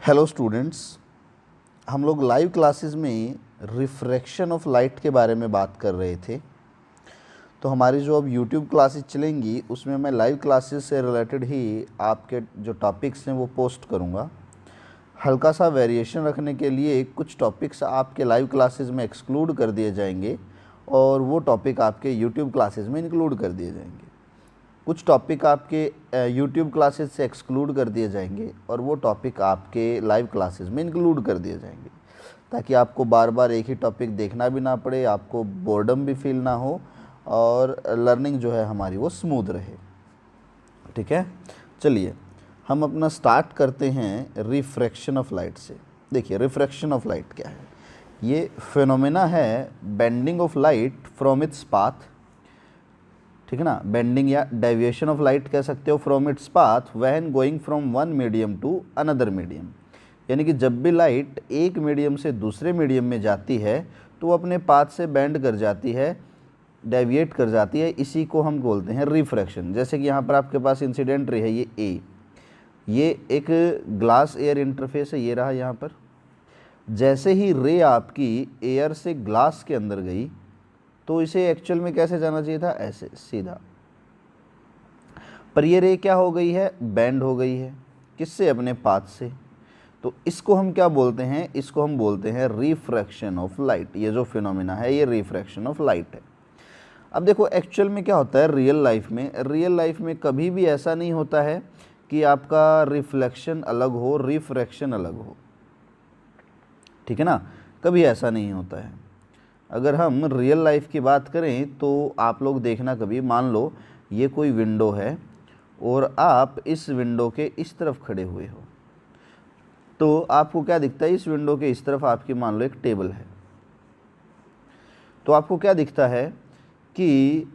Hello students, हम लोग live classes में रिफ्रैक्शन ऑफ लाइट के बारे में बात कर रहे थे। तो हमारी जो अब यूट्यूब क्लासेस चलेंगी उसमें मैं लाइव क्लासेस से रिलेटेड ही आपके जो टॉपिक्स हैं वो पोस्ट करूँगा। हल्का सा वेरिएशन रखने के लिए कुछ टॉपिक्स आपके लाइव क्लासेस में एक्सक्लूड कर दिए जाएंगे और वो टॉपिक आपके यूट्यूब क्लासेस में इंक्लूड कर दिए जाएंगे। कुछ टॉपिक आपके यूट्यूब क्लासेस से एक्सक्लूड कर दिए जाएंगे और वो टॉपिक आपके लाइव क्लासेस में इंक्लूड कर दिए जाएंगे, ताकि आपको बार बार एक ही टॉपिक देखना भी ना पड़े, आपको बोर्डम भी फील ना हो और लर्निंग जो है हमारी वो स्मूथ रहे। ठीक है, चलिए हम अपना स्टार्ट करते हैं रिफ्रैक्शन ऑफ लाइट से। देखिए रिफ्रैक्शन ऑफ लाइट क्या है। ये फिनोमेना है bending of light from its path. ठीक है ना, बेंडिंग या डेविएशन ऑफ लाइट कह सकते हो from its path when going from one medium to another medium. यानी कि जब भी लाइट एक मीडियम से दूसरे मीडियम में जाती है तो वो अपने पाथ से बेंड कर जाती है, डेविएट कर जाती है। इसी को हम बोलते हैं रिफ्रैक्शन। जैसे कि यहाँ पर आपके पास इंसिडेंट रे है ये ए, ये एक ग्लास एयर इंटरफेस है, ये रहा यहाँ पर। जैसे ही रे आपकी एयर से ग्लास के अंदर गई तो इसे एक्चुअल में कैसे जाना चाहिए था, ऐसे सीधा। पर ये रे क्या हो गई है, बेंड हो गई है। किससे, अपने पाथ से। तो इसको हम क्या बोलते हैं, इसको हम बोलते हैं रिफ्रैक्शन ऑफ लाइट। ये जो फिनोमेना है ये रिफ्रैक्शन ऑफ लाइट है। अब देखो एक्चुअल में क्या होता है रियल लाइफ में कभी भी ऐसा नहीं होता है कि आपका रिफ्लेक्शन अलग हो, रिफ्रैक्शन अलग हो। ठीक है ना, कभी ऐसा नहीं होता है। अगर हम रियल लाइफ की बात करें तो आप लोग देखना, कभी मान लो ये कोई विंडो है और आप इस विंडो के इस तरफ खड़े हुए हो, तो आपको क्या दिखता है, इस विंडो के इस तरफ आपकी मान लो एक टेबल है। तो आपको क्या दिखता है कि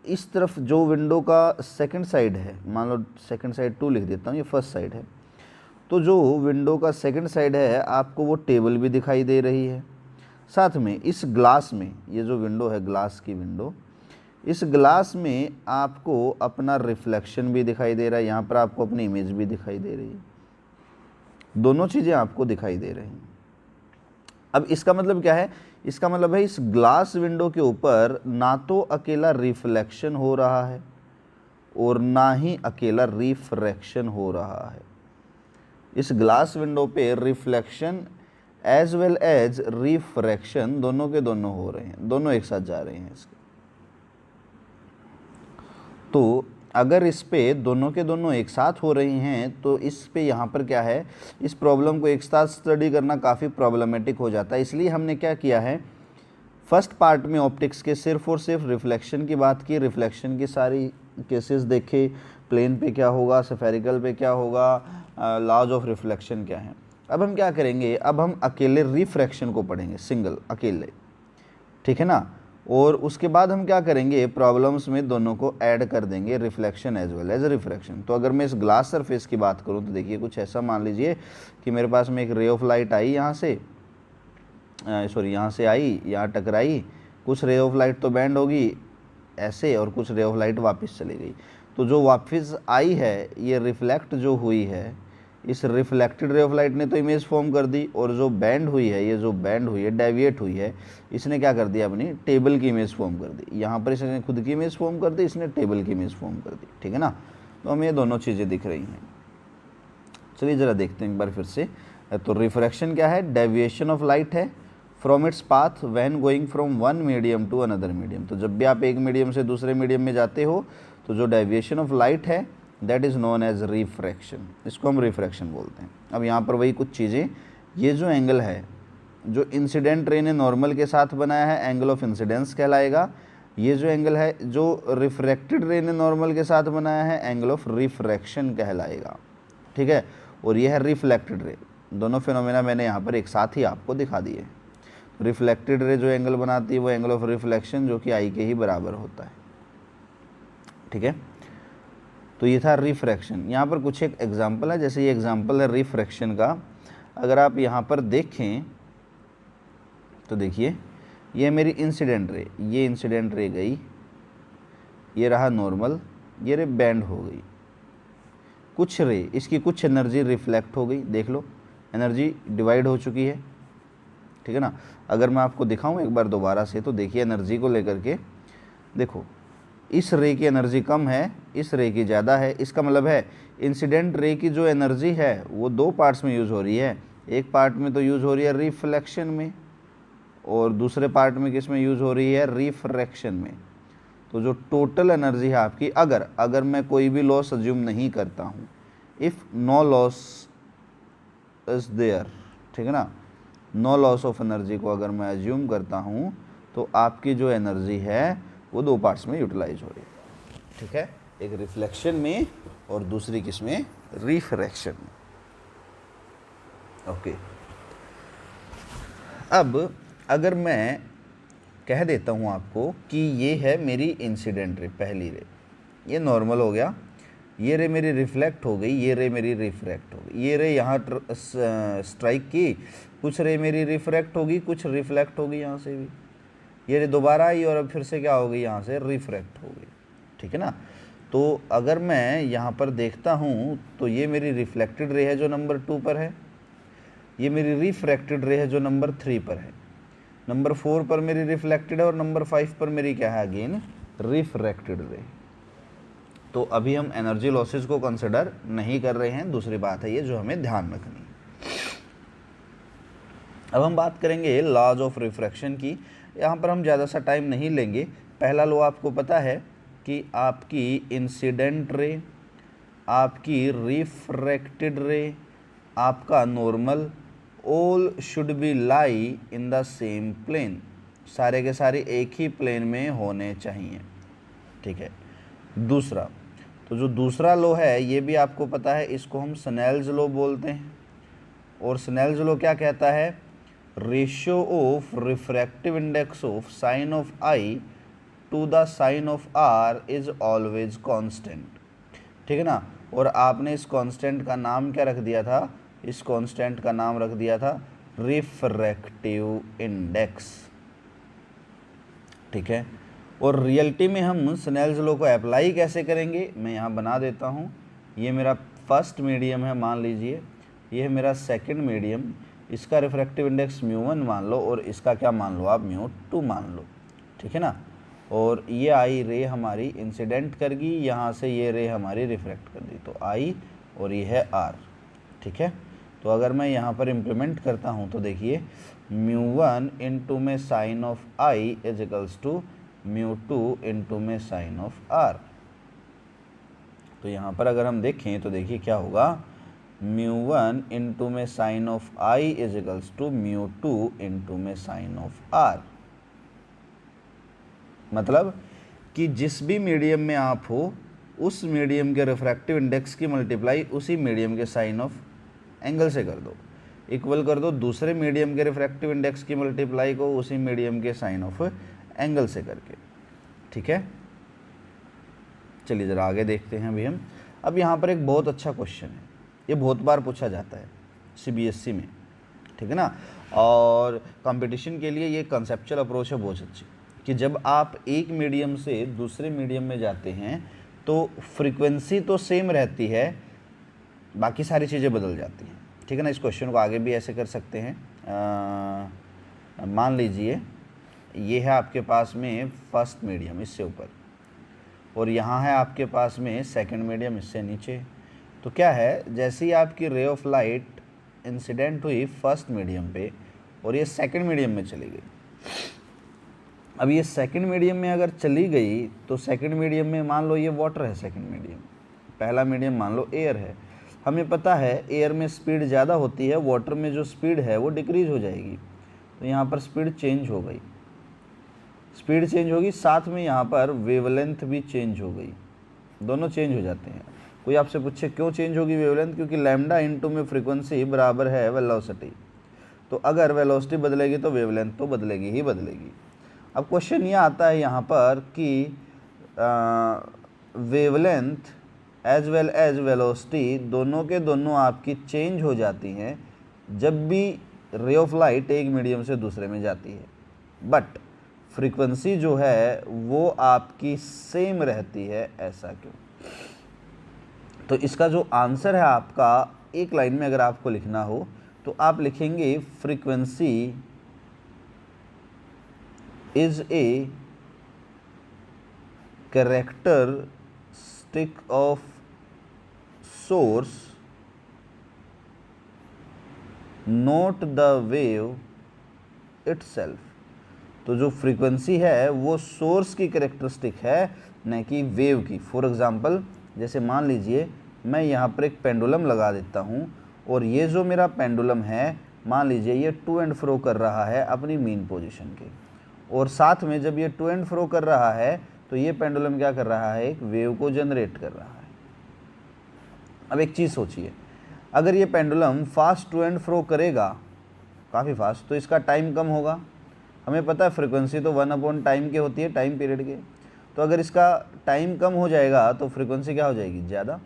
इस तरफ जो विंडो का सेकंड साइड है, मान लो सेकंड साइड 2 लिख देता हूँ, ये फर्स्ट साइड है। तो जो विंडो का सेकंड साइड है आपको वो टेबल भी दिखाई दे रही है। साथ में इस ग्लास में, ये जो विंडो है ग्लास की विंडो, इस ग्लास में आपको अपना रिफ्लेक्शन भी दिखाई दे रहा है, यहाँ पर आपको अपनी इमेज भी दिखाई दे रही है। दोनों चीज़ें आपको दिखाई दे रही हैं। अब इसका मतलब क्या है, इसका मतलब है इस ग्लास विंडो के ऊपर ना तो अकेला रिफ्लेक्शन हो रहा है और ना ही अकेला रिफ्रैक्शन हो रहा है। इस ग्लास विंडो पे reflection as well as refraction दोनों के दोनों हो रहे हैं, दोनों एक साथ जा रहे हैं इसके। तो अगर इस पे दोनों के दोनों एक साथ हो रही हैं तो इस पे यहाँ पर क्या है, इस प्रॉब्लम को एक साथ स्टडी करना काफ़ी प्रॉब्लमेटिक हो जाता है। इसलिए हमने क्या किया है, फर्स्ट पार्ट में ऑप्टिक्स के सिर्फ और सिर्फ रिफ्लेक्शन की बात की, रिफ्लेक्शन की सारी केसेस देखे, प्लेन पे क्या होगा, स्फेरिकल पे क्या होगा, लॉज ऑफ रिफ्लेक्शन क्या है। अब हम क्या करेंगे, अब हम अकेले रिफ्रैक्शन को पढ़ेंगे, सिंगल अकेले। ठीक है ना, और उसके बाद हम क्या करेंगे, प्रॉब्लम्स में दोनों को ऐड कर देंगे, reflection as well as refraction. तो अगर मैं इस ग्लास सरफेस की बात करूं तो देखिए कुछ ऐसा मान लीजिए कि मेरे पास में एक रे ऑफ लाइट आई यहाँ से, यहाँ से आई, यहाँ टकराई। कुछ रे ऑफ लाइट तो बैंड होगी ऐसे और कुछ रे ऑफ लाइट वापस चली गई। तो जो वापस आई है ये रिफ्लेक्ट जो हुई है, इस रिफ्लेक्टेड रे ऑफ लाइट ने तो इमेज फॉर्म कर दी, और जो बैंड हुई है, ये जो बैंड हुई है, डेविएट हुई है, इसने क्या कर दिया, अपनी टेबल की इमेज फॉर्म कर दी। यहाँ पर इसने खुद की इमेज फॉर्म कर दी, इसने टेबल की इमेज फॉर्म कर दी। ठीक है ना, तो हमें ये दोनों चीज़ें दिख रही हैं। चलिए ज़रा देखते हैं एक बार फिर से। तो रिफ्रैक्शन क्या है, डेविएशन ऑफ लाइट है from its path when going from one medium to another medium. तो जब भी आप एक मीडियम से दूसरे मीडियम में जाते हो तो जो डेविएशन ऑफ लाइट है that is known as refraction, इसको हम रिफ्रैक्शन बोलते हैं। अब यहाँ पर वही कुछ चीज़ें, ये जो एंगल है जो इंसिडेंट रे ने नॉर्मल के साथ बनाया है, एंगल ऑफ इंसिडेंस कहलाएगा। ये जो एंगल है जो रिफ्रैक्टेड रे ने नॉर्मल के साथ बनाया है, एंगल ऑफ रिफ्रैक्शन कहलाएगा। ठीक है, और ये है रिफ्लेक्टेड रे। दोनों फिनोमेना मैंने यहाँ पर एक साथ ही आपको दिखा दिए। रिफ्लेक्टेड रे जो एंगल बनाती है वो एंगल ऑफ रिफ्लेक्शन, जो कि आई के ही बराबर होता है। ठीक है, तो ये था रिफ्रैक्शन। यहाँ पर कुछ एक एग्जांपल है, जैसे ये एग्जांपल है रिफ्रैक्शन का। अगर आप यहाँ पर देखें तो देखिए ये मेरी इंसिडेंट रे, ये इंसिडेंट रे गई, ये रहा नॉर्मल, ये रे बैंड हो गई। कुछ रे, इसकी कुछ एनर्जी रिफ्लेक्ट हो गई, देख लो एनर्जी डिवाइड हो चुकी है, ठीक है ना। अगर मैं आपको दिखाऊं एक बार दोबारा से, तो देखिए एनर्जी को लेकर के देखो, इस रे की एनर्जी कम है, इस रे की ज़्यादा है। इसका मतलब है इंसिडेंट रे की जो एनर्जी है वो दो पार्ट्स में यूज़ हो रही है। एक पार्ट में तो यूज़ हो रही है रिफ्लेक्शन में, और दूसरे पार्ट में किस में यूज़ हो रही है, रिफ्रैक्शन में। तो जो टोटल एनर्जी है आपकी, अगर मैं कोई भी लॉस अज्यूम नहीं करता हूँ, if no loss is there, ठीक है ना, नो लॉस ऑफ एनर्जी को अगर मैं अज्यूम करता हूँ, तो आपकी जो एनर्जी है वो दो पार्ट्स में यूटिलाइज हो रही है, ठीक है, एक रिफ्लेक्शन में और दूसरी किस में, रिफ्रैक्शन में। ओके, अब अगर मैं कह देता हूँ आपको कि ये है मेरी इंसिडेंट रे, पहली रे, ये नॉर्मल हो गया, ये रे मेरी रिफ्लेक्ट हो गई, ये रे मेरी रिफ्रैक्ट हो गई, ये रे यहाँ स्ट्राइक की, कुछ रे मेरी रिफ्रैक्ट होगी, कुछ रिफ्लेक्ट होगी यहाँ से भी, ये रे दोबारा आई और अब फिर से क्या हो गई, यहाँ से रिफ्रैक्ट हो गई, ठीक है ना। तो अगर मैं यहाँ पर देखता हूँ तो ये मेरी रिफ्लेक्टेड रे है जो नंबर 2 पर है, ये मेरी रिफ्रैक्टेड रे है जो नंबर 3 पर है, नंबर 4 पर मेरी रिफ्लेक्टेड है और नंबर 5 पर मेरी क्या है, अगेन रिफ्रैक्टेड रे। तो अभी हम एनर्जी लॉसेस को कंसिडर नहीं कर रहे हैं, दूसरी बात है ये जो हमें ध्यान रखनी है। अब हम बात करेंगे लॉज ऑफ रिफ्रैक्शन की। यहाँ पर हम ज़्यादा सा टाइम नहीं लेंगे। पहला लॉ आपको पता है कि आपकी इंसिडेंट रे, आपकी रिफ्रैक्टेड रे, आपका normal, all should be lie in the same plane, सारे के सारे एक ही प्लेन में होने चाहिए, ठीक है। दूसरा, तो जो दूसरा लॉ है ये भी आपको पता है, इसको हम स्नेल्स लॉ बोलते हैं, और स्नेल्स लॉ क्या कहता है, ratio of refractive index of sine of i to the sine of r is always constant, ठीक है ना। और आपने इस कांस्टेंट का नाम क्या रख दिया था, इस कांस्टेंट का नाम रख दिया था रिफ्रैक्टिव इंडेक्स, ठीक है। और रियलिटी में हम स्नेल्स लॉ को अप्लाई कैसे करेंगे, मैं यहाँ बना देता हूँ। ये मेरा फर्स्ट मीडियम है, मान लीजिए, ये है मेरा सेकंड मीडियम, इसका रिफ्रैक्टिव इंडेक्स μ1 मान लो और इसका क्या मान लो आप, μ2 मान लो, ठीक है ना। और ये आई रे हमारी इंसिडेंट कर गई, यहाँ से ये रे हमारी रिफ्रैक्ट कर दी, तो आई और ये है आर, ठीक है। तो अगर मैं यहाँ पर इम्प्लीमेंट करता हूँ तो देखिए μ1 इंटू में sine of i is equals to μ2 into में साइन ऑफ आर। तो यहाँ पर अगर हम देखें तो देखिए क्या होगा, μ1 इंटू में sine of i is equals to μ2 into में साइन ऑफ आर। मतलब कि जिस भी मीडियम में आप हो, उस मीडियम के रिफ्रैक्टिव इंडेक्स की मल्टीप्लाई उसी मीडियम के साइन ऑफ एंगल से कर दो, इक्वल कर दो दूसरे मीडियम के रिफ्रैक्टिव इंडेक्स की मल्टीप्लाई को उसी मीडियम के साइन ऑफ एंगल से करके, ठीक है। चलिए ज़रा आगे देखते हैं अभी हम। अब यहाँ पर एक बहुत अच्छा क्वेश्चन है, ये बहुत बार पूछा जाता है CBSE में, ठीक है ना। और कंपटीशन के लिए ये कंसेप्चुअल अप्रोच है बहुत अच्छी, कि जब आप एक मीडियम से दूसरे मीडियम में जाते हैं तो फ्रीक्वेंसी तो सेम रहती है, बाकी सारी चीज़ें बदल जाती हैं, ठीक है ना। इस क्वेश्चन को आगे भी ऐसे कर सकते हैं, मान लीजिए ये है आपके पास में फर्स्ट मीडियम इससे ऊपर, और यहाँ है आपके पास में सेकंड मीडियम इससे नीचे। तो क्या है, जैसे ही आपकी रे ऑफ लाइट इंसिडेंट हुई फर्स्ट मीडियम पे और ये सेकंड मीडियम में चली गई, अब ये सेकंड मीडियम में अगर चली गई तो सेकंड मीडियम में मान लो ये वाटर है, सेकंड मीडियम, पहला मीडियम मान लो एयर है। हमें पता है एयर में स्पीड ज़्यादा होती है, वाटर में जो स्पीड है वो डिक्रीज हो जाएगी। तो यहाँ पर स्पीड चेंज हो गई, स्पीड चेंज होगी, साथ में यहाँ पर वेवलेंथ भी चेंज हो गई, दोनों चेंज हो जाते हैं। कोई आपसे पूछे क्यों चेंज होगी वेवलेंथ, क्योंकि लैम्डा इंटू में फ्रीक्वेंसी बराबर है वेलोसिटी, तो अगर वेलोसिटी बदलेगी तो वेवलेंथ तो बदलेगी ही बदलेगी। अब क्वेश्चन ये आता है यहाँ पर कि wavelength as well as velocity दोनों के दोनों आपकी चेंज हो जाती हैं जब भी रे ऑफ लाइट एक मीडियम से दूसरे में जाती है, बट फ्रीक्वेंसी जो है वो आपकी सेम रहती है, ऐसा क्यों। तो इसका जो आंसर है आपका, एक लाइन में अगर आपको लिखना हो तो आप लिखेंगे frequency is a characteristic of source not the wave itself. तो जो फ्रीक्वेंसी है वो सोर्स की कैरेक्टरिस्टिक है, न कि वेव की। फॉर एग्जांपल, जैसे मान लीजिए मैं यहाँ पर एक पेंडुलम लगा देता हूँ और ये जो मेरा पेंडुलम है, मान लीजिए ये टू एंड फ्रो कर रहा है अपनी मीन पोजीशन के, और साथ में जब ये टू एंड फ्रो कर रहा है तो ये पेंडुलम क्या कर रहा है, एक वेव को जनरेट कर रहा है। अब एक चीज़ सोचिए, अगर ये pendulum fast to and fro करेगा, काफ़ी फास्ट, तो इसका टाइम कम होगा। हमें पता है फ्रीक्वेंसी तो 1/टाइम के होती है, टाइम पीरियड के। तो अगर इसका टाइम कम हो जाएगा तो फ्रीक्वेंसी क्या हो जाएगी, ज़्यादा।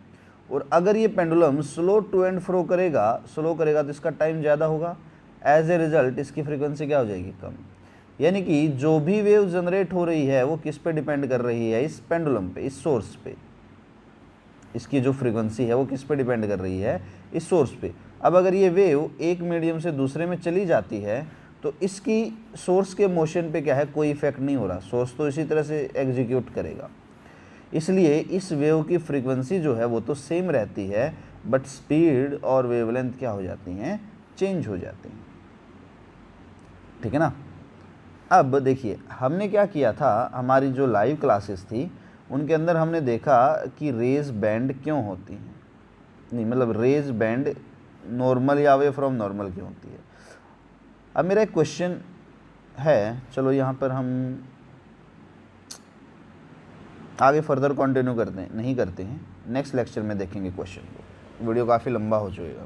और अगर ये pendulum slow to and fro करेगा, तो इसका टाइम ज़्यादा होगा। एज ए रिजल्ट इसकी फ्रीक्वेंसी क्या हो जाएगी, कम। यानी कि जो भी वेव जनरेट हो रही है वो किस पे डिपेंड कर रही है, इस पेंडुलम पे, इस सोर्स पे। इसकी जो फ्रीक्वेंसी है वो किस पे डिपेंड कर रही है, इस सोर्स पे। अब अगर ये वेव एक मीडियम से दूसरे में चली जाती है तो इसकी सोर्स के मोशन पे क्या है, कोई इफेक्ट नहीं हो रहा, सोर्स तो इसी तरह से एग्जीक्यूट करेगा। इसलिए इस वेव की फ्रीक्वेंसी जो है वो तो सेम रहती है, बट स्पीड और वेवलेंथ क्या हो जाती हैं, चेंज हो जाती हैं। ठीक है ना। अब देखिए हमने क्या किया था, हमारी जो लाइव क्लासेस थी उनके अंदर हमने देखा कि रेज बैंड क्यों होती हैं, नहीं मतलब रेज बैंड नॉर्मल या अवे फ्रॉम नॉर्मल क्यों होती है। अब मेरा एक क्वेश्चन है, चलो यहाँ पर हम आगे फर्दर कंटिन्यू करते हैं, नहीं करते हैं, नेक्स्ट लेक्चर में देखेंगे क्वेश्चन को, वीडियो काफ़ी लंबा हो जाएगा।